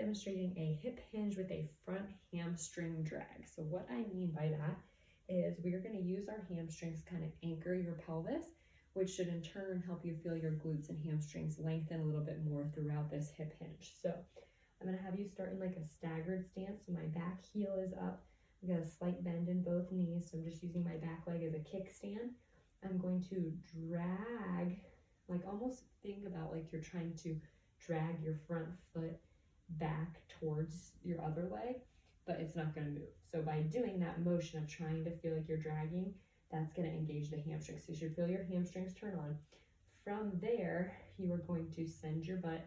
demonstrating a hip hinge with a front hamstring drag. So what I mean by that is we're going to use our hamstrings to kind of anchor your pelvis, which should in turn help you feel your glutes and hamstrings lengthen a little bit more throughout this hip hinge. So I'm going to have you start in like a staggered stance. So my back heel is up. I've got a slight bend in both knees. So I'm just using my back leg as a kickstand. I'm going to drag, like almost think about like you're trying to drag your front foot back towards your other leg, but it's not going to move. So by doing that motion of trying to feel like you're dragging, that's going to engage the hamstrings. So you should feel your hamstrings turn on. From there, you are going to send your butt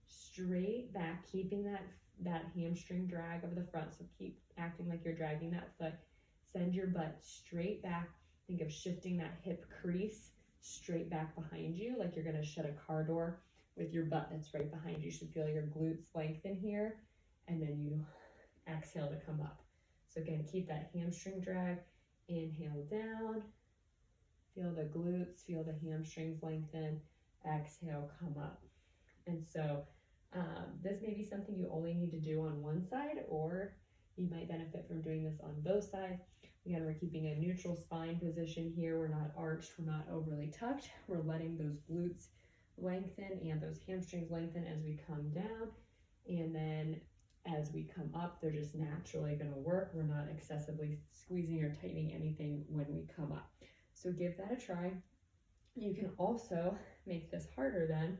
straight back, keeping that hamstring drag of the front. So keep acting like you're dragging that foot. Send your butt straight back. Think of shifting that hip crease straight back behind you, like you're going to shut a car door with your butt that's right behind you. You should feel your glutes lengthen here, and then you exhale to come up. So again, keep that hamstring drag. Inhale down, feel the glutes, feel the hamstrings lengthen, exhale, come up. And so this may be something you only need to do on one side, or you might benefit from doing this on both sides. Again, we're keeping a neutral spine position here. We're not arched, we're not overly tucked. We're letting those glutes lengthen and those hamstrings lengthen as we come down. And then as we come up, they're just naturally going to work. We're not excessively squeezing or tightening anything when we come up. So give that a try. You can also make this harder then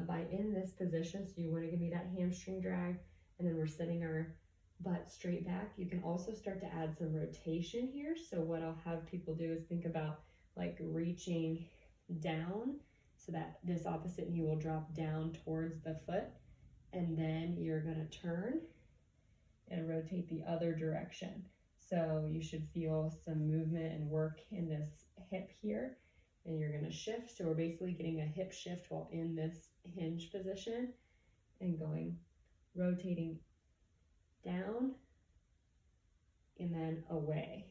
by in this position. So you want to give me that hamstring drag, and then we're sitting our butt straight back. You can also start to add some rotation here. So what I'll have people do is think about like reaching down so that this opposite knee will drop down towards the foot, and then you're going to turn and rotate the other direction. So you should feel some movement and work in this hip here, and you're going to shift. So we're basically getting a hip shift while in this hinge position and going, rotating down and then away.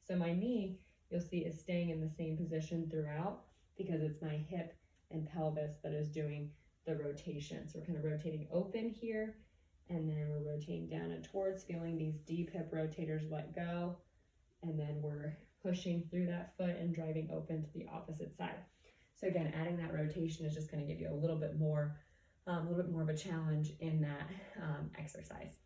So my knee, you'll see, is staying in the same position throughout because it's my hip and pelvis that is doing the rotation. So we're kind of rotating open here, and then we're rotating down and towards, feeling these deep hip rotators let go, and then we're pushing through that foot and driving open to the opposite side. So again, adding that rotation is just going to give you a little bit more of a challenge in that exercise.